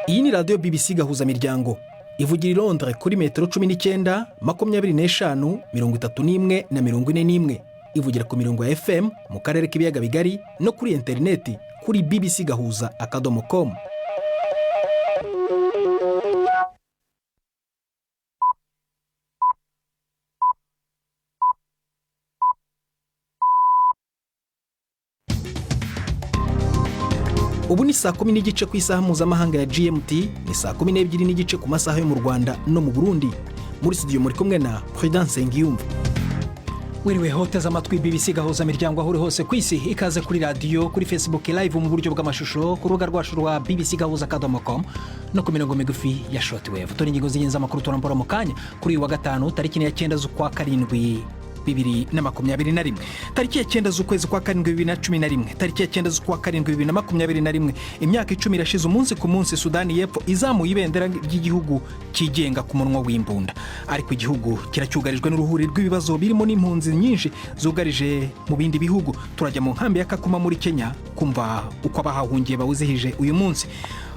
Iyi ni radio BBC Gahuza miryango. Ivugira i Londres kuri metero 19, 25, 31 na 41. Ivugira ku mirongo ya FM mu karere k'ibiyaga bigari no kuri interineti kuri bbcgahuza.com. Ubu ni saa 10 n'igice ku isaha mpuzamahanga ya GMT, ni saa 12 n'igice ku masaha yo mu Rwanda no mu Burundi. Muri studio muri kumwe na Prudence Ngiyumva. Wiriwe hoteza amatwi BBC Gahuza miryango aho uri hose ku isi, ikaze kuri radio, kuri Facebook live mu buryo bw'amashusho, ku rubuga rwacu rwa bbcgahuza.com no ku mirongo migufi ya shortwave. Turi ingingo z'ingenzi amakuru turambura mu kanya kuri wa gatanu tariki ya 9 z'ukwa karindwi 2021, tariki ya 9 z'ukwezi kwa karindwi 2011, tariki ya 9 z'ukwa karindwi 2021. Imyaka 10 irashize umunsi ku munsi Sudani y'Epfo izamuye ibendera ry'igihugu kigenga ku munwa w'imbunda, ariko igihugu kiracyugarijwe n'uruhuri rw'ibibazo birimo n'impunzi nyinshi zugarije mu bindi bihugu. Turajya mu nkambi ya Kakuma muri Kenya kumva uko abahahungiye bawuzihije uyu munsi.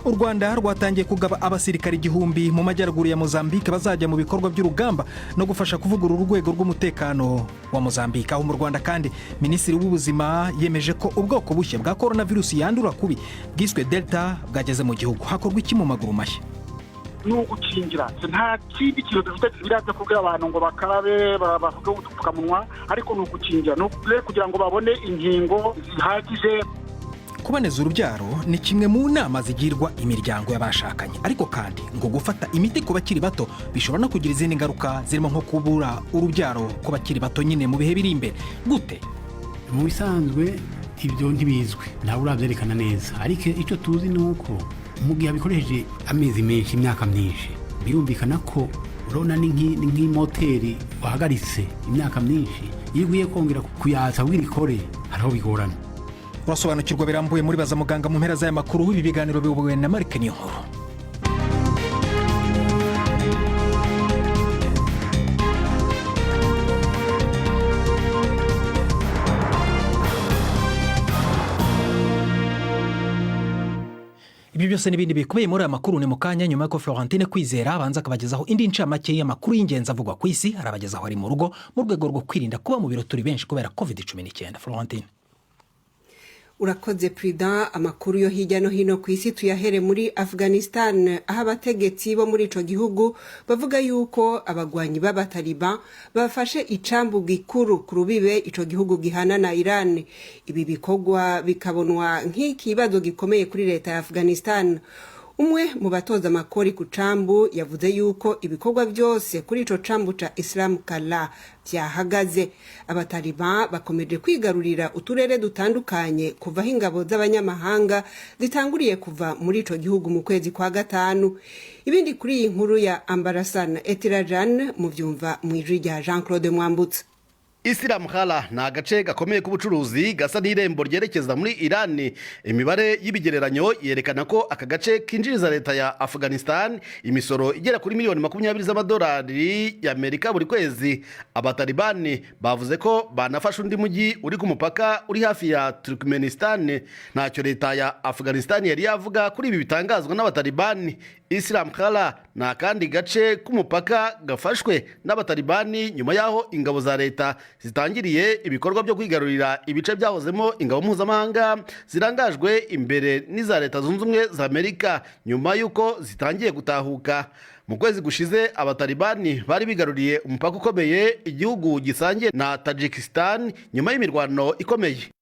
U Rwanda rwatangiye kugaba abasirikari 1000 mu majyaruguru ya Mozambique bazajya mu bikorwa by'urugamba no gufasha kuvugurura urwego rw'umutekano wa Mozambique. Aho mu Rwanda kandi Minisitiri w'Ubuzima yemeje ko ubwoko bushya bwa coronavirusi yandura kubi bwiswe Delta bwageze mu gihugu. Hakorwa iki mu maguru mashya? Nugukingira nta kindi kintu dufite biraza kubwira abantu ngo bakabe bavuga udupfukamunwa, ariko nugukingira no kugira ngo babone ingingo zihagije. Kuboneza urubyaro ni kimwe mu nama zigirwa imiryango y'abashakanye, ariko kandi ngo gufata imiti ku bakiri bato bishobora no kugira izindi ngaruka zirimo nko kubura urubyaro ku bakiri bato nyine mu bihe biri imbere. Gute? Mu bisanzwe ibyo ntibizwe, ntawe urabyerekana neza, ariko icyo tuzi ni uko mu gihe abikoresheje amezi menshi, imyaka myinshi, birumvikana ko urabona ni nk'imoteri wahagaritse imyaka myinshi, iyo ugiye kongera kuyatsa ubwirikore haraho bigorana. Urasobanukirwa birambuye muri baza muganga mu mpera z'aya makuru. Ibi biganiro biyobowe na Mark Niyonkuru. Ibi byose n'ibindi bikubiye muri aya makuru ni mu kanya nyuma ko Florentine Kwizera abanza akabagezaho indi ncamake y'amakuru y'ingenzi avugwa ku isi, arabagezaho ari mu rugo mu rwego rwo kwirinda kuba mu biro turi benshi kubera COVID-19. Florentine. Urakoze Prida. Amakuru yo hirya no hino ku isi tuyahere muri Afghanistan, aho abategetsi bo muri ico gihugu bavuga yuko abagwanyi b'abataliban bafashe icambu gikuru ku rubibe ico gihugu gihana na Iran. Ibi bikorwa bikabonwa nk'ikibazo gikomeye kuri leta ya Afghanistan. Umwe mu batoza amakori ku cambu yavuze yuko ibikorwa byose kuri ico cambu ca Islam Kala byahagaze. Abataliban bakomeje kwigarurira uturere dutandukanye kuva aho ingabo z'abanyamahanga zitanguriye kuva muri ico gihugu mu kwezi kwa gatanu. Ibindi kuri iyi nkuru ya Ambarasan Etirajan mu byumva mu ijwi rya Jean-Claude Mwambutsa. Islam Kala ni agace gakomeye k'ubucuruzi gasa n'irembo ryerekeza muri Iran. Imibare y'ibigereranyo yerekana ko aka gace kinjiriza leta ya Afghanistan imisoro igera kuri miliyoni 20 z'amadolari y'Amerika buri kwezi. Abatalibani bavuze ko banafashe undi mujyi uri ku mupaka uri hafi ya Turkmenistan. Ntacyo leta ya Afghanistan yari yavuga kuri ibi bitangazwa n'abatalibani. Islam Kala ni akandi gace k'umupaka gafashwe n'abatalibani nyuma yaho ingabo za leta zitangiriye ibikorwa byo kwigarurira ibice byahozemo ingabo mpuzamahanga zirangajwe imbere n'iza leta zunze ubumwe za Amerika nyuma y'uko zitangiye gutahuka. Mu kwezi gushize abatalibani bari bigaruriye umupaka ukomeye igihugu gisangiye na Tajikistan nyuma y'imirwano ikomeye.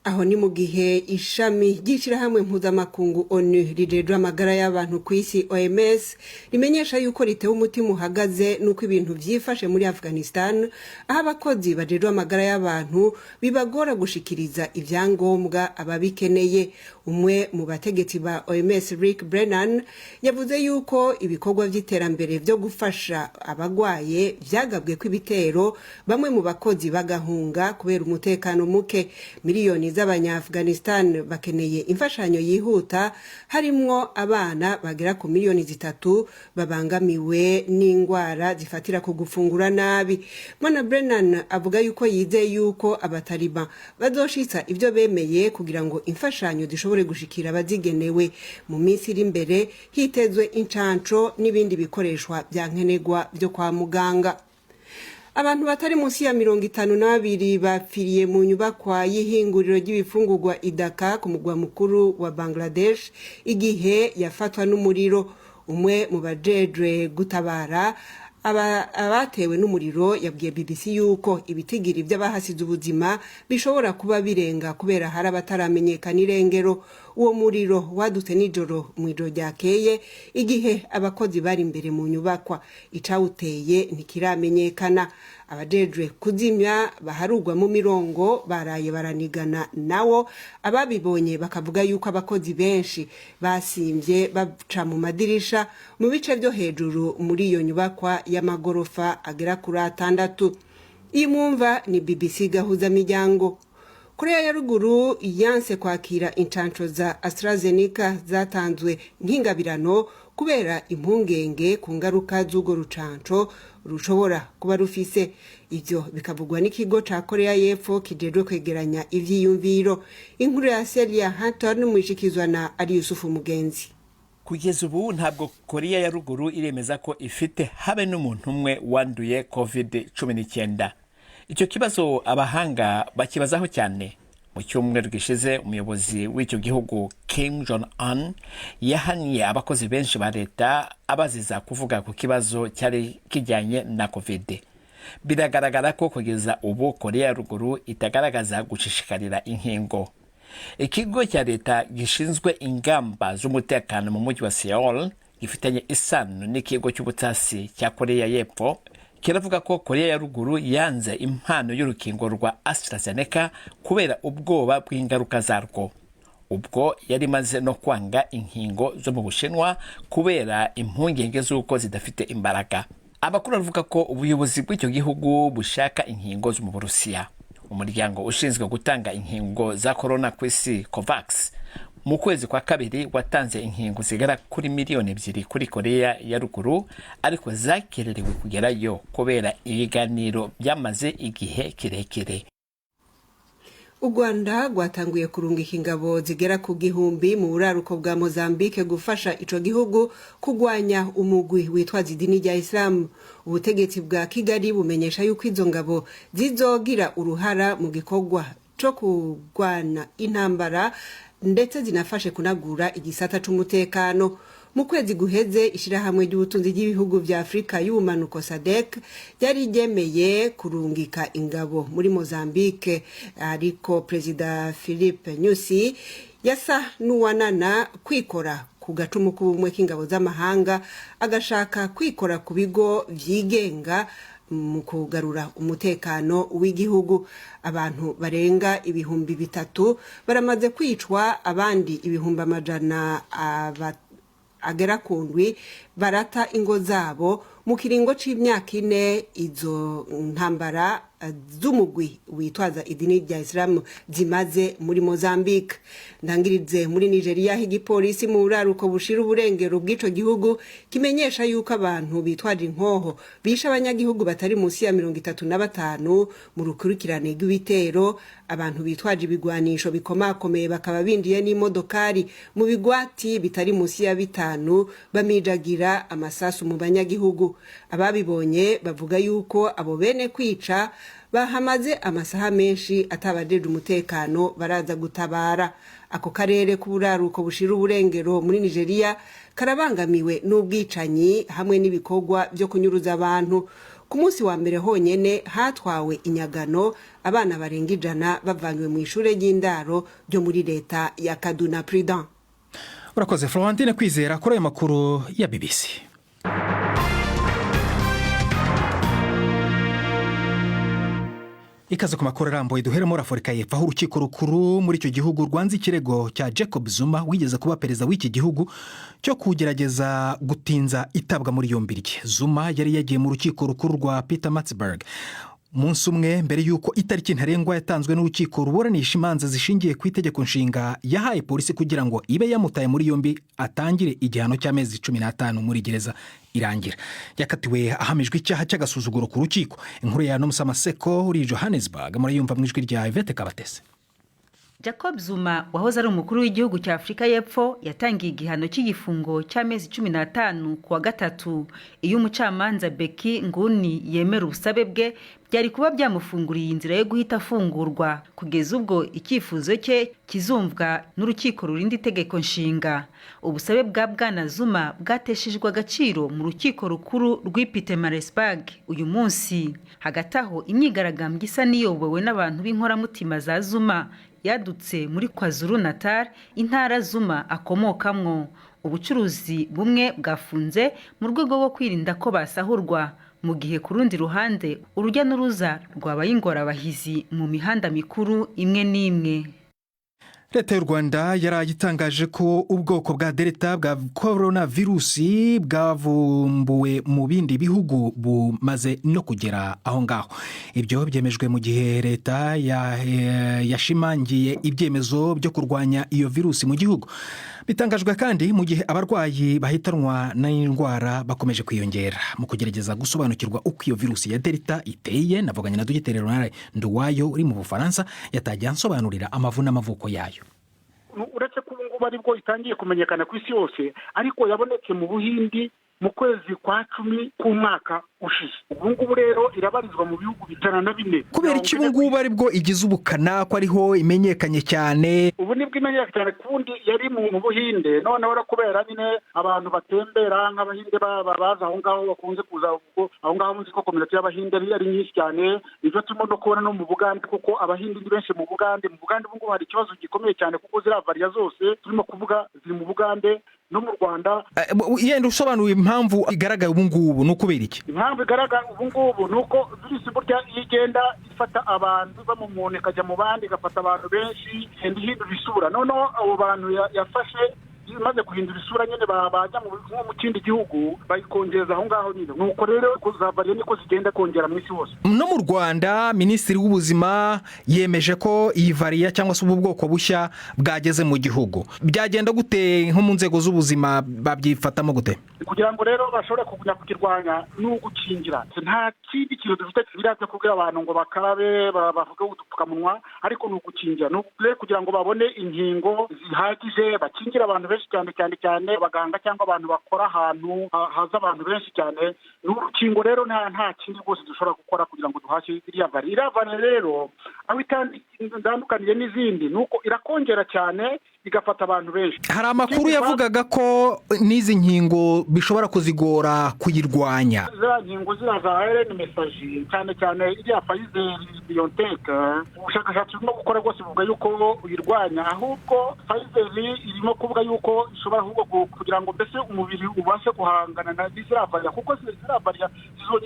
Aho ni mu gihe ishami ry'ishirahamwe mpuzamakungu ONU rijejwe amagara y'abantu ku isi OMS rimenyesha yuko ritewe umutima uhagaze nuko ibintu byifashe muri Afghanistan, aho abakozi bajejwe amagara y'abantu bibagora gushikiriza ibyangombwa ababikeneye. Umwe mu bategetsi ba OMS Rick Brennan yavuze yuko ibikorwa by'iterambere byo gufasha abagwaye byagabwe kw'ibitero, bamwe mu bakozi bagahunga kubera umutekano muke. Miliyoni z'Abanya-Afghanistan bakeneye imfashanyo yihuta harimwo abana bagera ku miliyoni 3 babangamiwe n'ingwara zifatira ku gufungura nabi. Bwana Brennan avuga yuko yizeye yuko abataliban bazoshitsa ivyo bemeye kugira ngo imfashanyo zishobore gushikira abazigenewe. Mu minsi iri imbere hitezwe incanco n'ibindi bikoreshwa bya nkenegwa byo kwa muganga. Abantu batari munsi ya 52 bapfiriye mu nyubakwa y'ihinguriro ry'ibifungurwa Idaka ku mugwa mukuru wa Bangladesh igihe yafatwa n'umuriro. Umwe mu bajejwe gutabara abatewe n'umuriro yabwiye BBC yuko ibitigiri by'abahasize ubuzima bishobora kuba birenga kubera hari abataramenyekana irengero. Uwo muriro wadutse nijoro mu ijoro ryakeye igihe abakozi bari imbere mu nyubakwa. Icawuteye ntikiramenyekana. Abajejwe kuzimya baharugwa mu mirongo baraye baranigana nawo. Ababibonye bakavuga yuko abakozi benshi basimvye baca mu madirisha mu bice byo hejuru muri iyo nyubakwa y'amagorofa agera kuri 6. Imumva ni BBC Gahuza miryango. Korea ya ruguru yanse kwakira incanco za AstraZeneca zatanzwe nk'ingabirano kubera impungenge ku ngaruka z'ugo rucanco rushobora kuba rufise. Ivyo bikavugwa n'ikigo ca Korea y'Epfo kijejwe kwegeranya ivyiyumviro. Inkuru ya Celia Hatton mwishikizwa na Ari Yusufu Mugenzi. Kugeza ubu ntabwo Korea ya ruguru iremeza ko ifite habe n'umuntu umwe wanduye COVID-19. Icyo kibazo abahanga bakibazaho cyane. Mu cyumweru gishize umuyobozi w'icyo gihugu Kim Jong-un yahaniye abakozi benshi ba leta abaziza kuvuga ku kibazo cyari kijyanye na COVID. Biragaragara ko kugeza ubu Korea ya ruguru itagaragaza gushishikarira inkingo. Ikigo cya leta gishinzwe ingamba z'umutekano mu mujyi wa Seoul gifitanye isano n'ikigo cy'ubutasi cya Korea y'Epfo kiravuga ko Korea ya ruguru yanze impano y'urukingo rwa AstraZeneca kubera ubwoba bw'ingaruka zarwo. Ubwo yari maze no kwanga inkingo zo mu Bushinwa kubera impungenge z'uko zidafite imbaraga. Amakuru avuga ko ubuyobozi bw'icyo gihugu bushaka inkingo zo mu Burusiya. Umuryango ushinzwe gutanga inkingo za corona ku isi COVAX mu kwezi kwa kabiri watanze inkingo zigera kuri miliyoni 2 kuri Korea ya ruguru, ariko zakererewe kugerayo kubera ibiganiro byamaze igihe kirekire. U Rwanda rwatanguye kurungika ingabo zigera ku gihumbi mu buraruko bwa Mozambique gufasha ico gihugu kugwanya umugwi witwaza idini rya Islam. Ubutegetsi bwa Kigali bumenyesha yuko izo ngabo zizogira uruhara mu gikorwa cyo kugwana intambara ndetse zinafashe kunagura igisata c'umutekano. Mu kwezi guheze ishirahamwe ry'ubutunzi ry'ibihugu vya Afrika y'ubumanuko SADC yari ryemeye kurungika ingabo muri Mozambique, ariko Perezida Philippe Nyusi yasa n'uwanana kwikora ku gacumu k'ubumwe k'ingabo z'amahanga, agashaka kwikora ku bigo vyigenga mu kugarura umutekano w'igihugu. Abantu barenga ibihumbi 3 baramaze kwicwa, abandi ibihumbi amajana agera kundwi barata ingo zabo mu kiringo c'imyaka 4. Izo ntambara z'umugwi witwaza idini rya Islam zimaze muri Mozambique. Ndangirize muri Nigeria igipolisi mu buraruko bushira uburengero bw'ico gihugu kimenyesha yuko abantu bitwaje inkoho bisha abanyagihugu batari munsi ya 35 mu rukurikirane rw'ibitero. Abantu bitwaje ibigwanisho bikomakomeye bakaba bindiye n'imodokari mu bigwati bitari munsi ya 5 bamijagira amasasu mu banyagihugu. Ababibonye bavuga yuko abo bene kwica bahamaze amasaha menshi atabajeje umutekano baraza gutabara. Ako karere k'uburaruko bushira uburengero muri Nigeria karabangamiwe n'ubwicanyi hamwe n'ibikorwa byo kunyuruza abantu. Ku munsi wa mbere honyene hatwawe inyagano abana barenga 100 bavanywe mu ishure ry'indaro ryo muri leta ya Kaduna Prudent. Urakoze Florentine Kwizera kuri ayo makuru ya BBC. Ikaze ku makuru arambuye duhere muri Afurika y'Epfo, aho urukiko rukuru muri icyo gihugu rwanze ikirego cya Jacob Zuma wigeze kuba perezida w'iki gihugu cyo kugerageza gutinza itabwa muri yombi rye. Zuma yari yagiye mu rukiko rukuru rwa Pietermaritzburg umunsi umwe mbere y'uko itariki ntarengwa yatanzwe n'urukiko ruburanisha imanza zishingiye ku itegeko nshinga yahaye polisi kugira ngo ibe yamutaye muri yombi atangire igihano cy'amezi 15 muri gereza irangira. Yakatiwe ahamijwe icyaha cy'agasuzuguro ku rukiko. Inkuru ya Nomusamaseko uri Johannesburg murayumva mu ijwi rya Ivete Kabatese. Jacob Zuma wahoze ari umukuru w'igihugu cya Afrika y'Epfo yatangiye igihano cy'igifungo cy'amezi 15 kuwa gatatu. Iyo umucamanza Beki Nguni yemera ubusabe bwe byari kuba byamufunguriye inzira yo guhita afungurwa kugeza ubwo icyifuzo cye kizumvwa n'urukiko rurinda itegeko nshinga. Ubusabe bwa Bwana Zuma bwateshejwe agaciro mu rukiko rukuru rw'Pietermaritzburg uyu munsi. Hagati aho imyigaragambyo isa niyobowe n'abantu b'inkoramutima za Zuma yadutse muri KwaZulu Natal, intara Zuma akomokamwo. Ubucuruzi bumwe bwafunze mu rwego rwo kwirinda ko basahurwa, mu gihe ku rundi ruhande urujya n'uruza rwabaye ingorabahizi mu mihanda mikuru imwe n'imwe. Leta y'u Rwanda yaragitangaje ko ubwoko bwa Delta bwa coronavirusi bwavumbuwe mu bindi bihugu bumaze no kugera aho ngaho. Ibyo byemejwe mu gihe leta yashimangiye ibyemezo byo kurwanya iyo virusi mu gihugu. Bitangajwe kandi mu gihe abarwayi bahitanwa n'indwara bakomeje kwiyongera. Mu kugerageza gusobanukirwa uko iyo virusi ya Delta iteye, navuganye na Dr. Ronald Nduwayo uri mu Bufaransa, yatagiye ansobanurira amavu n'amavuko yayo. Uretse ko ubu ngubu aribwo itangiye kumenyekana ku isi yose, ariko yabonetse mu Buhindi mu kwezi kwa 10 k'umwaka ushize. Ubu ngubu rero irabarizwa mu bihugu 54. Kubera iki ubu ngubu aribwo igize ubukana ko ariho imenyekanye cyane? Ubu nibwo imenyekanye cyane, kundi yari mu Buhinde, none wara kubera nyine abantu batembera nk'abahinde baza aho ngaho bakunze kuza aho ngaho muzi ko community y'abahinde ari nyinshi cyane. Ivyo turimo no kubona no mu Bugande, kuko abahinde ni benshi mu Bugande. Mu Bugande ubu ngubu hari ikibazo gikomeye cyane kuko zira variya zose turimo kuvuga ziri mu Bugande no mu Rwanda. Yenda usobanuye impamvu igaragaye ubu ngubu no kubera iki? Impamvu igaragaye ubu ngubu nuko virusi burya igenda ifata abantu bamumuntu ikajya mu bandi, igafata abantu benshi kandi hindura isura. Noneho abo bantu yafashe maze kuhindura isura nyene bajya mu kindi gihugu bayikongeza aho ngaho nyine. Nuko rero kuzavariye niko zigenda kongera mu isi hose. No mu Rwanda Minisitiri w'Ubuzima yemeje ko iyi variya cyangwa se ubu bwoko bushya bwageze mu gihugu. Byagenda gute nko mu nzego z'ubuzima babyifatamo gute? Kugira ngo rero bashobore kukirwanya n'ugukingira. Nta kindi kintu dufite biraza kubwira abantu ngo bakarabe bavuge udupfukamunwa, ariko n'ugukingira. N'ubwo kugira ngo babone inkingo zihagije bakingira abantu benshi cyane abaganga cyangwa abantu bakora ahantu haza abantu benshi cyane. N'urukingo rero nta kindi rwose dushobora gukora kugira ngo duhashye iriya variya rero aho itandukaniye n'izindi nuko irakongera cyane igafata abantu benshi. Hari amakuru yavugaga ko n'izi nkingo bishobora kuzigora kuyirwanya. Za nkingo za RNA message cyane iriya Pfizer BioNTech, ubushakashatsi burimo gukora rwose buvuga yuko uyirwanya, ahubwo Pfizer irimo kuvuga yuko ishobora ahubwo kugira ngo mbese umubiri ubashe guhangana na zirabariya, kuko zirabariya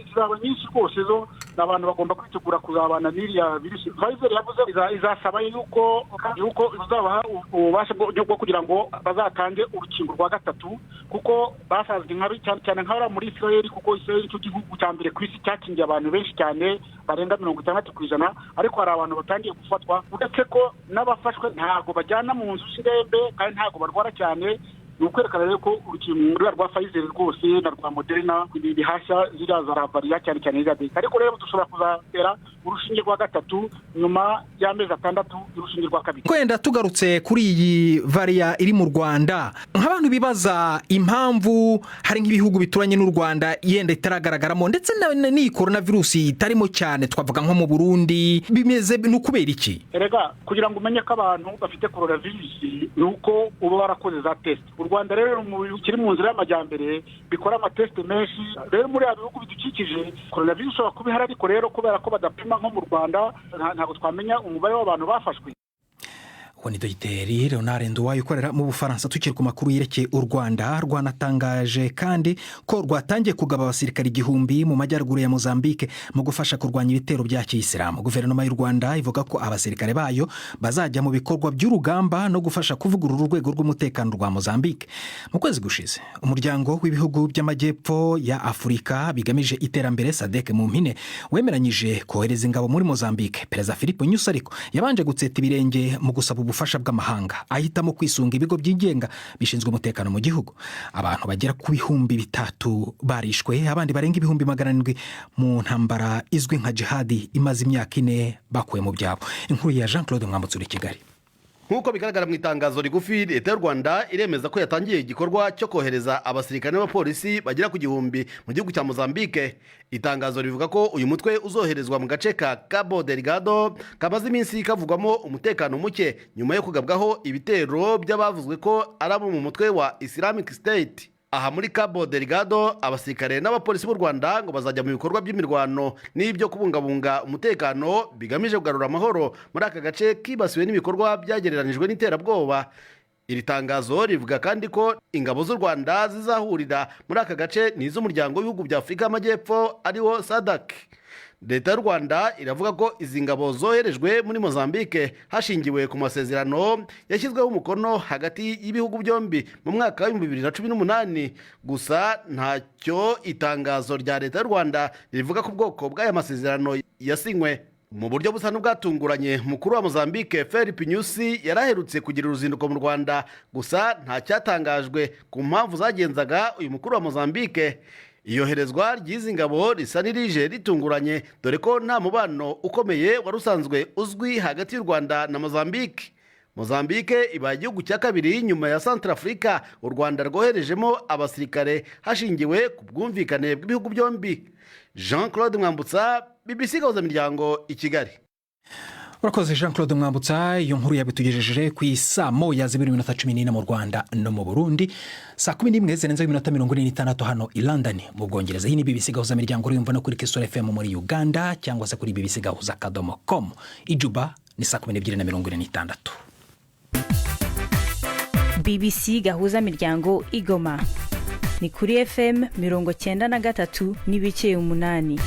zizaba nyinshi rwose zo n'abantu bagomba kwitegura kuzabana n'iriya virusi. Pfizer yavuze izasaba yuko uzabaha ububasha bwo kugira ngo bazatange urukingo rwa gatatu, kuko basazwe cyane nk'abara muri Israel, kuko Israel cyo gihugu cya mbere ku isi cyakingiye abantu benshi cyane barenga 60%, ariko hari abantu batangiye gufatwa, uretse ko n'abafashwe ntago bajyana mu nzu z'indembe kandi ntago barwara cyane. Nukwerekana rero ko urukingo rwa Pfizer rwose na rwa Moderna bihashya ziraza variya cyane izade. Ariko rero dushobora kuzatera urushinge rwa gatatu nyuma y'amezi 6 urushinge rwa kabiri. Kwenda tugarutse kuri iyi variya iri mu Rwanda, nk'abantu bibaza impamvu hari nk'ibihugu bituranye n'u Rwanda yenda itaragaragaramo, ndetse n'iyi coronavirus itarimo cyane, twavuga nko mu Burundi, bimeze n'ukubera iki? Erega kugira ngo umenye ko abantu bafite coronavirus nuko uba warakoze za test. U Rwanda rero kiri mu nzira y'amajyambere bikora amateste menshi. Rero muri abihugu bidukikije coronavirus ishobora kuba ihari, ariko rero kubera ko badapima nko mu Rwanda ntabwo twamenya umubare w'abantu bafashwe. uwo ni dogiteri Leonard Nduwayo ukorera mu Bufaransa. Tukiri ku makuru yerekeye u Rwanda, rwanatangaje kandi ko rwatangiye kugaba abasirikari 1000 mu majyaruguru ya Mozambique mu gufasha kurwanya ibitero bya kiyisilamu. Guverinoma y'u Rwanda ivuga ko abasirikare bayo bazajya mu bikorwa by'urugamba no gufasha kuvugurura urwego rw'umutekano rwa Mozambique. Mu kwezi gushize, umuryango w'ibihugu by'amajyepfo ya Afurika bigamije iterambere SADC mu mpine wemeranyije kohereza ingabo muri Mozambique. Perezida Philippe Nyusi ariko yabanje gutseta ibirenge mu gusaba ubufasha bw'amahanga, ahitamo kwisunga ibigo byigenga bishinzwe umutekano mu gihugu. Abantu bagera ku 300 barishwe, abandi barenga 700 mu ntambara izwi nka jihadi imaze imyaka 4 bakuwe mu byabo. Inkuru ya Jean Claude Mwambutse uri Kigali. Nk'uko bigaragara mu itangazo rigufi, leta y'u Rwanda iremeza ko yatangiye igikorwa cyo kohereza abasirikare n'abapolisi bagera ku 1000 mu gihugu cya Mozambique. Itangazo rivuga ko uyu mutwe uzoherezwa mu gace ka Cabo Delgado kamaze iminsi kavugwamo umutekano muke nyuma yo kugabwaho ibitero by'abavuzwe ko ari abo mu mutwe wa Islamic State. Aha muri Cabo Delgado, abasirikare n'abapolisi b'u Rwanda ngo bazajya mu bikorwa by'imirwano n'ibyo kubungabunga umutekano bigamije kugarura amahoro muri aka gace kibasiwe n'ibikorwa byagereranijwe n'iterabwoba. Iri tangazo rivuga kandi ko ingabo z'u Rwanda zizahurira muri aka gace n'iz'umuryango w'ibihugu bya Afurika y'Amajyepfo ariwo SADC. Leta y'u Rwanda iravuga ko izi ngabo zoherejwe muri Mozambique hashingiwe ku masezerano yashyizweho umukono hagati y'ibihugu byombi mu mwaka wa 2018. Gusa ntacyo itangazo rya leta y'u Rwanda rivuga ku bwoko bw'aya masezerano yasinywe. Mu buryo busa n'ubwatunguranye, mukuru wa Mozambique Philippe Nyusi yaraherutse kugira uruzinduko mu Rwanda, gusa nta cyatangajwe ku mpamvu zagenzaga uyu mukuru wa Mozambique. Iyoherezwa ry'izi ngabo risa n'irije ritunguranye, dore ko nta mubano ukomeye wari usanzwe uzwi hagati y'u Rwanda na Mozambique. Mozambique ibaye igihugu cya kabiri nyuma ya Centrafrica u Rwanda rwoherejemo abasirikare hashingiwe ku bwumvikane bw'ibihugu byombi. Jean Claude Mwambutsa, BBC Gahuza Miryango, i Kigali. Urakoze Jean Claude Mwambutsa. Iyo nkuru yabitugejeje ku isaa 1:14 mu Rwanda no mu Burundi, saa 11:46 hano i London mu Bwongereza. Iyi ni BBC Gahuza Miryango, urumva no kuri Kiss FM muri Uganda cyangwa se kuri bbcgahuza.com. Ijuba ni saa 12:46. BBC Gahuza Miryango Igoma ni kuri FM 93.8.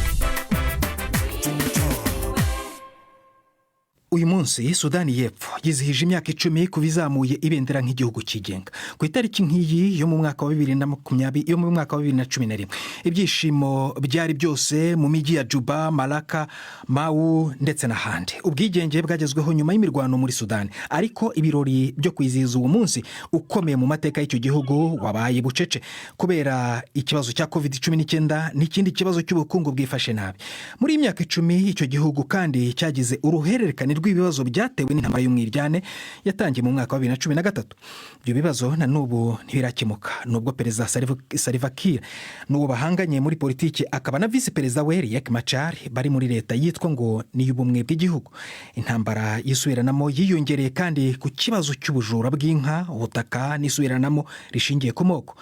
Uyu munsi Sudani y'Epfo yizihije imyaka 10 kubizamuye ibendera nk'igihugu kigenga. Ku itariki nk'iyi yo mu mwaka wa 2020 yo mu mwaka wa 2011, ibyishimo byari byose mu miji ya Juba, Malaka, Mau ndetse n'ahandi. Ubwigenge bwagezweho nyuma y'imirwano muri Sudani, ariko ibirori byo kwizihiza uwo munsi ukomeye mu mateka y'icyo gihugu wabaye bucece kubera ikibazo cya COVID-19 n'ikindi kibazo cy'ubukungu bwifashe nabi. Muri imyaka 10 icyo gihugu kandi cyagize uruhererekane rw'ibibazo byatewe n'intambara y'umwiryane yatangiye mu mwaka wa 2013. Ibyo bibazo na n'ubu ntibirakemuka, nubwo perezida Salva Kiir n'uwo bahanganye muri politiki akaba na vice perezida we Riek Machar bari muri leta yitwa ngo ni y'ubumwe bw'igihugu. Intambara yisubiranamo yiyongereye kandi ku kibazo cy'ubujura bw'inka, ubutaka n'isubiranamo rishingiye ku moko.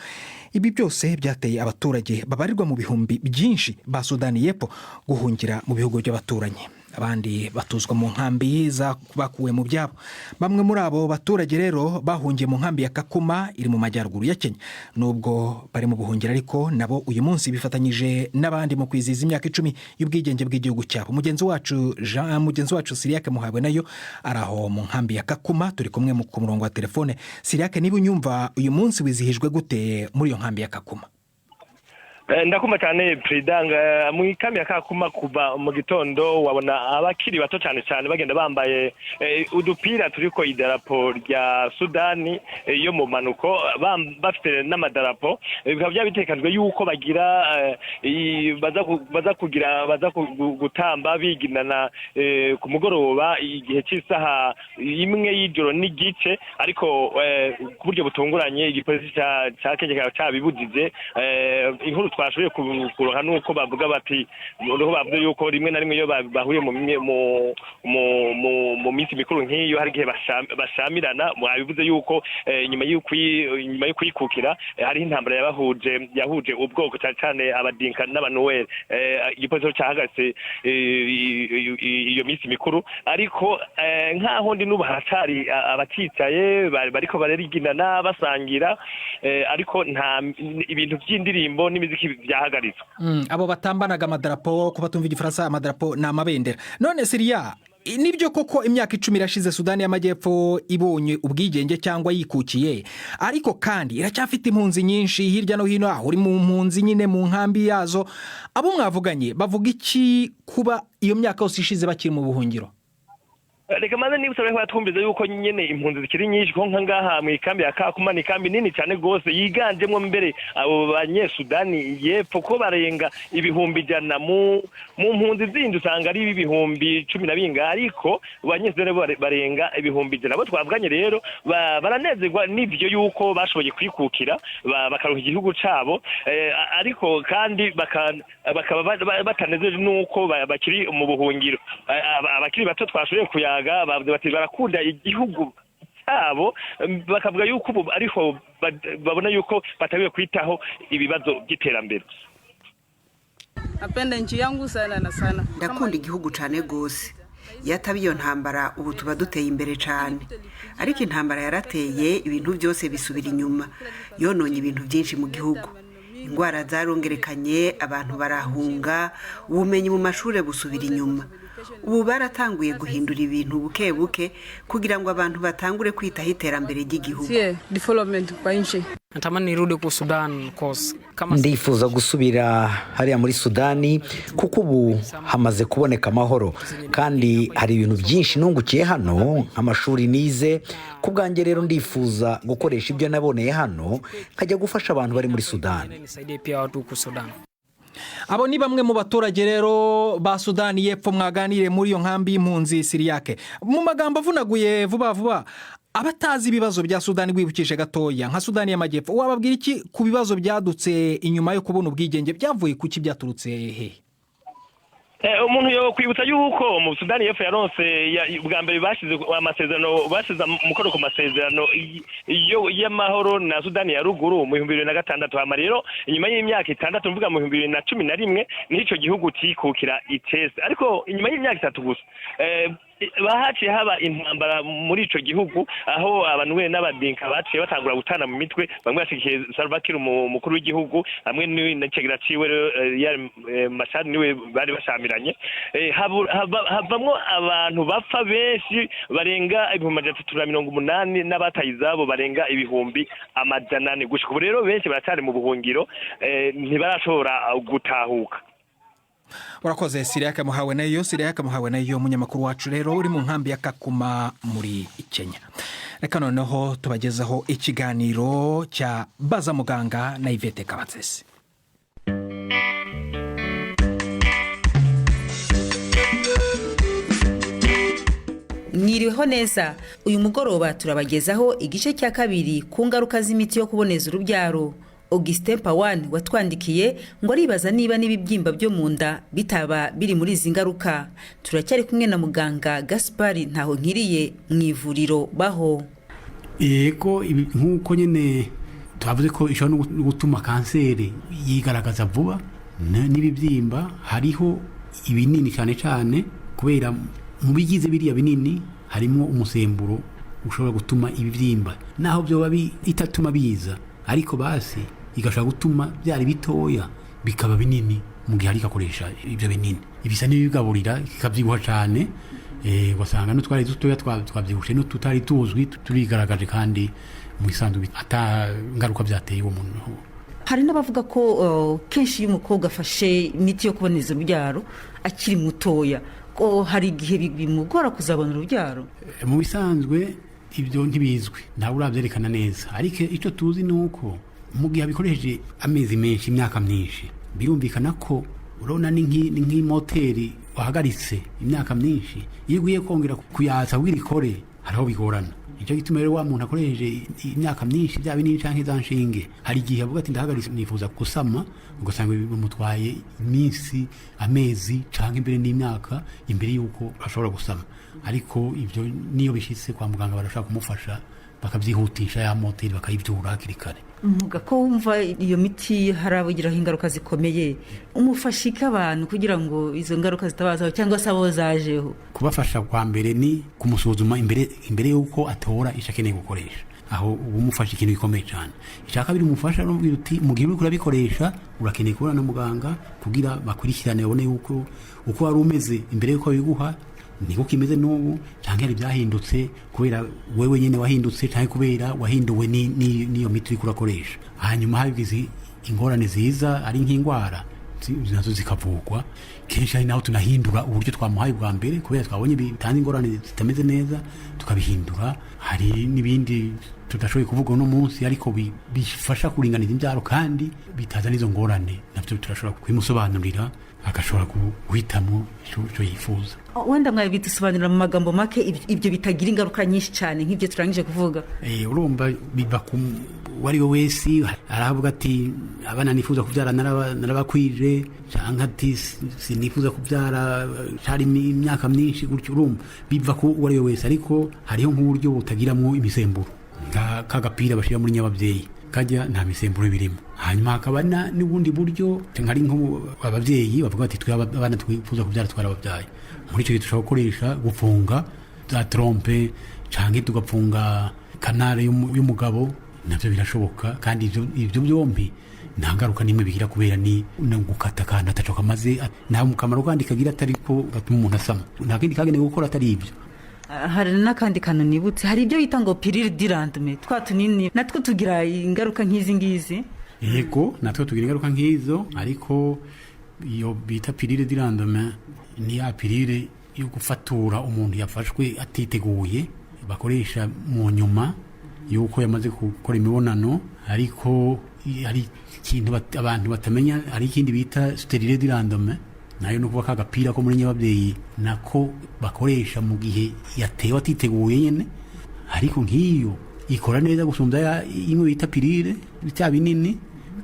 Ibi byose byateye abaturage babarirwa mu bihumbi byinshi ba Sudani y'Epfo guhungira mu bihugu by'abaturanyi. Abandi batuzwa mu nkambi bakuwe mu byabo. Bamwe muri abo baturage rero bahungiye mu nkambi ya Kakuma iri mu majyaruguru ya Kenya. Nubwo bari mu buhungiro, ariko nabo uyu munsi bifatanyije n'abandi mu kwizihiza imyaka 10 y'ubwigenge bw'igihugu cyabo. Mugenzi wacu Siriake Muhabwe nayo araho mu nkambi ya Kakuma. Turi kumwe ku murongo wa telefone. Siriake, niba unyumva, uyu munsi wizihijwe gute muri iyo nkambi ya Kakuma? Ndakuma cyane Predanga, mu ikambi ya Kakuma kuva mu gitondo wabona abakiri bato cyane bagenda bambaye udupira turiko idarapo rya Sudani yo mu manuko, bafite n'amadarapo. Bikaba byabitekajwe yuko bagira baza gutamba biginana ku mugoroba igihe cy'isaha 1 y'ijoro n'igice, ariko ku buryo butunguranye igipolisi cya Kenya cyabibujije. Inkuru twashoboye kuroha nuko bavuga bati noneho bavuze yuko rimwe na rimwe iyo bahuye mu minsi mikuru nk'iyo hari igihe bashamirana bivuze yuko nyuma yo kwikukira hariho intambara yahuje ubwoko cyane cyane abadinka n'abanuweli igipolisi cyahagaritse iyo minsi mikuru ariko nk'aho ndi n'ubu haracari abacicaye bariko barariginana basangira ariko nta ibintu by'indirimbo n'imiziki byahagaritswe abo batambanaga amadarapo kuba tumva igifaransa amadarapo ni amabendera none Siriya nibyo koko imyaka 10 irashize Sudani y'Amajyepfo ibonye ubwigenge cyangwa yikukiye ariko kandi iracyafite impunzi nyinshi hirya no hino aho uri mu mpunzi nyine mu nkambi yazo abo mwavuganye bavuga iki kuba iyo myaka yose ishize bakiri mu buhungiro reka maze niba usabye twumviza yuko nyene impunzi zikiri nyinshi ko ngaha mu ikambi ya Kakuma ni ikambi nini cyane gose yiganjemo mbere abo banyesudani y'Epfo ko barenga ibihumbi jana mu mpunzi zindi usanga ari ibihumbi 10 binga ariko abanyesudani barenga ibihumbi jana abo twavuganye rero baranezerwa n'ivyo yuko bashoboye kwikukira bakaruha igihugu cabo ariko kandi bakaba batanezeje nuko bakiri mu buhungiro abakiri bato twashoboye kuya bati barakunda igihugu cyabo bakavuga yuko ubu ariho babona yuko batabiye kwitaho ibibazo by'iterambere napenda nchi yangu sana na sana ndakunda igihugu cyane gose yataba iyo ntambara ubu tuba duteye imbere cyane ariko intambara yarateye ibintu byose bisubira inyuma yononye ibintu byinshi mu gihugu ingwara zarongerekanye abantu barahunga ubumenyi mu mashuri busubira inyuma ubu baratanguye guhindura ibintu buke buke kugira ngo abantu batangure kwitaho iterambere ry'igihugu development kwa nchi natamani nirudi ku Sudan ndifuza gusubira hariya muri Sudani kuko ubu hamaze kuboneka amahoro kandi hari ibintu byinshi nungukiye hano nk'amashuri nize kubwanjye rero ndifuza gukoresha ibyo naboneye hano nkajya gufasha abantu bari muri Sudani abo ni bamwe mu baturage rero ba Sudani y'Epfo mwaganire muri iyo nkambi y'impunzi Siriyake mu magambo avunaguye vuba abatazi ibibazo bya Sudani gwibukije gatoya nka Sudani y'Amajyepfo wababwira iki ku bibazo byadutse inyuma yo kubona ubwigenge byavuye kuki byaturutse he umuntu yo kwibutsa yuko mu Sudani y'Epfo yaronse bwa mbere bashize amasezerano bashize mukoro ku masezerano y'amahoro na Sudani ya ruguru mu 2006 hama rero inyuma y'imyaka 6 mvuga mu 2011 nico gihugu cikukira itese ariko inyuma y'imyaka 3 gusa bahaciye haba intambara muri ico gihugu aho abantu n'abadinka baciye batangura gutana mu mitwe bamwe bashikiye Salva Kiir umukuru w'igihugu hamwe n'icegera ciwe ya Machar niwe bari bashamiranye havamwo abantu bapfa benshi barenga 380 n'abatayizabo barenga ibihumbi amajana gushika ubu rero benshi baracari mu buhungiro ntibarashobora gutahuka urakoze Siriyake muhawe nayo munyamakuru wacu rero uri mu nkambi ya Kakuma muri Kenya reka noneho tubagezaho ikiganiro cya Baza Muganga na Ivete Kabatsesi Mwiriweho neza uyu mugoroba turabagezaho igice cya kabiri ku ngaruka z'imiti yo kuboneza urubyaro Augustin Pawan watwandikiye ngo aribaza niba n'ibibyimba byo mu nda bitaba biri muri izi ngaruka turacyari kumwe na muganga Gaspard ntaho nkiriye mu ivuriro baho yego nkuko nyene twavuze ko ishobora no gutuma kanseri yigaragaza vuba n'ibibyimba hariho ibinini cyane kubera mu bigize biriya binini harimo umusemburo ushobora gutuma ibibyimba naho byo bitatuma biza ariko basi igashaka gutuma byari bitoya bikaba binini mu gihe ari gakoresha ibyo binini ibisa n'ibigaburira ikabyibuha cyane wasanga no twari dutoya twabyibushe no tutari tuzwi turigaragaje kandi mu isanzwe ata ngaruka byateye uwo muntu hari n'abavuga ko kenshi iyo umukobwa afashe imiti yo kuboneza urubyaro akiri mutoya ko hari igihe bimugora kuzabona urubyaro mu bisanzwe ibyo ntibizwi ntawe urabyerekana neza ariko icyo tuzi ni uko mu gihe abikoresheje amezi menshi imyaka myinshi birumvikana ko urabona ni nk'imoteri wahagaritse imyaka myinshi iyo ugiye kongera kuyatsa wirikore hariho bigorana nicyo gituma rero wa muntu akoresheje imyaka myinshi bya binini canke za nshinge hari igihe avuga ati ndahagaritse nifuza gusama ugasanga bimutwaye iminsi amezi canke imbere n'imyaka imbere y'uko ashobora gusama ariko ibyo niyo bishitse kwa muganga barashaka kumufasha bakabyihutisha ya moteri bakayibyura hakiri kare. Muga ko wumva iyo miti harabugiraho ingaruka zikomeye umufashika abantu kugira ngo izo ngaruka zitabazaho cyangwa se abo zajeho. Kubafasha kwa mbere ni kumusuzuma imbere y'uko atora ishakeneye gukoresha aho umufasha ikintu gikomeye cyane. Ishaka biri umufasha no uti mu gihe uri kurabikoresha urakeneye kubona na muganga kugira bakurikirane babone uko wari umeze imbere y'uko biguha niko kimeze n'ubu cyangwa hari byahindutse kubera wewe nyene wahindutse cyangwa kubera wahinduwe niyo miti uri kurakoresha. Hanyuma habigize ingorane ziza ari nk'ingwara nazo zikavugwa kenshi ari naho tunahindura uburyo twamuhaye bwa mbere kubera twabonye bitanze ingorane zitameze neza tukabihindura. Hari n'ibindi tudashoboye kuvuga no munsi ariko bifasha kuringaniza imbyaro kandi bitaza n'izo ngorane navyo turashobora kwimusobanurira agashobora guhitamo icyo yifuza. Wenda mwaye bitusobanurira mu magambo make ibyo bitagira ingaruka nyinshi cyane nk'ibyo turangije kuvuga. Urumva biba wari we wese aravuga ati abana nifuza kubyara narabakwije cyangwa ati sinifuza kubyara cyari imyaka myinshi gutyo. Urumva biva ko wari we wese ariko hariho nk'uburyo butagiramo imisemburo kagapira bashira muri nyababyeyi kajya nta misemburo birimo. Hanyuma hakaba n'ubundi buryo nkari nko ababyeyi bavuga ati twe abana twifuza kubyara twarababyaye muri icyo gihe dushobora gukoresha gufunga za trompe cyangwa tugapfunga kanale y'umugabo nabyo birashoboka kandi ibyo byombi nta ngaruka n'imwe bigira kubera ni gukata kandi atacoka maze nta mukamaro kandi kagira atari ko gatuma umuntu asama nta kindi kagenewe gukora atari ibyo. Hari n'akandi kantu nibutse hari ibyo bita ngo pirire dirandme twa tunini natwo tugira ingaruka nk'izi ngizi. Yego natwo tugira ingaruka nk'izo ariko iyo bita pirire dirandme ni ya pirire yo gufatura umuntu yafashwe atiteguye bakoresha mu nyuma yuko yamaze gukora imibonano ariko hari ikintu abantu batamenya ari ikindi bita sterile dirandme nayo no kuba kagapira ko muri nyababyeyi nako bakoresha mu gihe yatewe atiteguye nyene ariko nk'iyo ikora neza gusumbya imwe bita pirire bya binini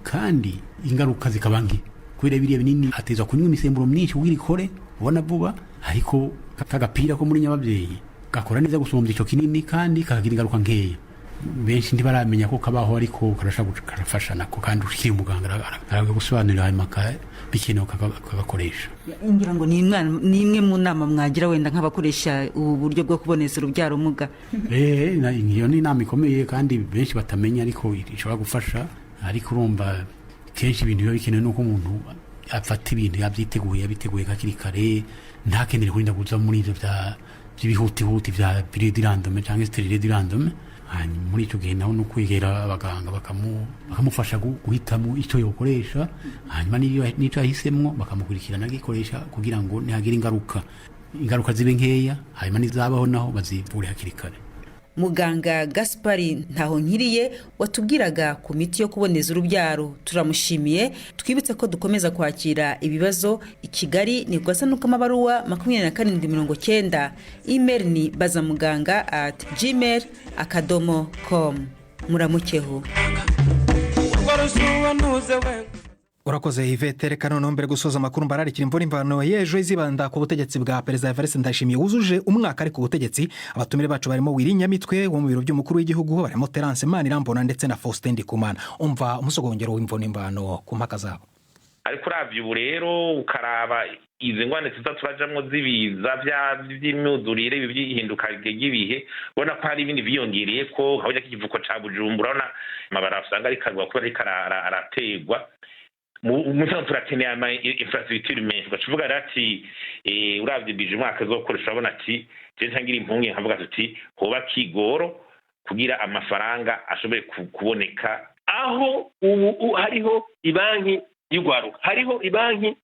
kandi ingaruka zikaba nke kubera biriya binini ateza kunywa imisemburo myinshi kugira ikore ubona vuba ariko kagapira ko muri nyababyeyi gakora neza gusumbya ico kinini kandi kakagira ingaruka nkeya. Benshi ntibaramenya ko kabaho ariko karafasha nako kandi ukiri umuganga aragusobanurira hanyuma bikenewe kagakoresha. Ngira ngo ni imwe mu nama mwagira wenda nk'abakoresha ubu buryo bwo kuboneza urubyaro muga. Iyo ni inama ikomeye kandi benshi batamenya ariko ishobora gufasha ariko urumva kenshi ibintu biba bikenewe nuko umuntu afata ibintu yabiteguye kakiri kare ntakenere kurinda kuza muri ibyo by'ibihutihuti bya piridirandome cyangwa sterile dirandome. Muri icyo gihe naho no kwegera abaganga bakamufasha guhitamo icyo yokoresha hanyuma n'icyo yahisemo bakamukurikirana agikoresha kugira ngo ntihagire ingaruka zibe nkeya hanyuma nizabaho naho bazivure hakiri kare. Muganga Gaspari Ntahonkiriye watubwiraga ku miti yo kuboneza urubyaro turamushimiye. Twibutse ko dukomeza kwakira ibibazo i Kigali ni kwasa nuko amabaruwa 2790 email ni bazamuganga@gmail.com. Muramukeho. Urakoze Yvette reka noneho mbere gusoza amakuru mbararikira imvura imvano y'ejo izibanda ku butegetsi bwa Perezida Evariste Ndayishimiye wuzuje umwaka ari ku butegetsi. Abatumire bacu barimo Wirinyamitwe wo mu biro by'umukuru w'igihugu barimo Terence Manirambona ndetse na Faustin Ndikumana. Umva umusogongero w'imvano imvano ku mpaka zabo. Ariko uravye ubu rero ukaraba izi ngwane tuza turajamwo zibiza by'imyuzurire by'ihinduka ry'ibihe ubona ko hari ibindi biyongereye ko habonye kivuko ca Bujumbura urabona amabara usanga ari karwa kuba ari arategwa umusanzu turakeneye ama infrastructure menshi bacuvuga ati uravye bije umwaka zokoresha abona ati je ntangira impungi nkavuga ati hoba kigoro kugira amafaranga ashobore kuboneka aho ubu hariho ibanki y'ugwaruka hariho ibanki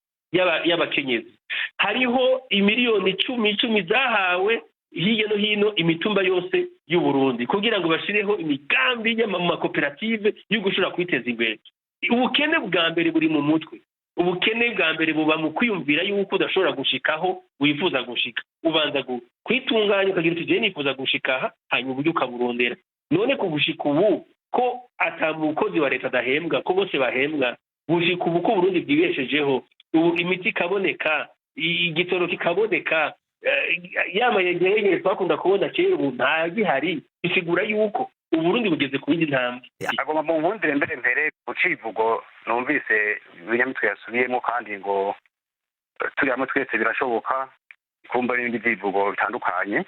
y'abakenyezi hariho imiliyoni 10 zahawe hirya no hino imitumba yose y'u Burundi kugira ngo bashireho imigambi y'amakoperative yo gushura kwiteza imbere. Ubukene bwa mbere buri mu mutwe ubukene bwa mbere buba mu kwiyumvira yuko udashobora gushikaho wifuza gushika ubanza kwitunganya ukagira uti je nifuza gushika aha hanyuma uburyo ukaburondera none ku gushika ubu ko ata mukozi wa leta adahembwa ko bose bahembwa gushika ubu ko Burundi bwibeshejeho ubu imiti ikaboneka igitoro kikaboneka yama yegereye twakunda kubona kera ubu nta gihari bisigura yuko Uburundi bugeze ku yindi ntambwe agomba mu nkundire mbere ku civugo numvise binyamitwe yasubiyemo kandi ngo turi hamwe twese birashoboka kumva n'ibindi vyivugo bitandukanye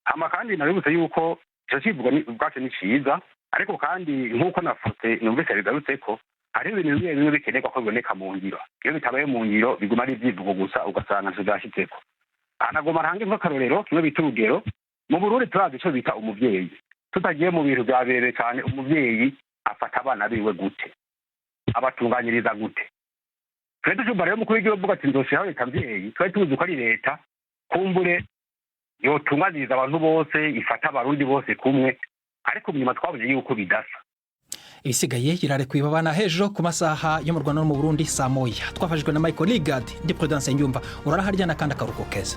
hama kandi nabibutse yuko ico civugo ubwaco ni ciza ariko kandi nk'uko nafute numvise bigarutse ko hari ibintu bimwe bikenerwa ko biboneka mu ngiro iyo bitabaye mu ngiro biguma ari ivyivugo gusa ugasanga ntizashitseko anagoma range nk'akarorero kimwe bita urugero mu Burundi turazi ico bita umuvyeyi tutagiye mu bintu byabereye cyane umuvyeyi afata abana biwe gute abatunganyiriza gute twese cyumva rero mukuru w'igihugu ati ndoshaho leta mvyeyi twari tuzi ko ari leta kumbure yotunganiriza abantu bose ifata abarundi bose kumwe ariko nyuma twabonye yuko bidasa ibisigaye yirarekuye babana hejuru ku masaha yo mu Rwanda no mu Burundi saa moya twafashijwe na Michael Ligard ndi Prudence Nyumva uraraharyana kandi akaruko keza.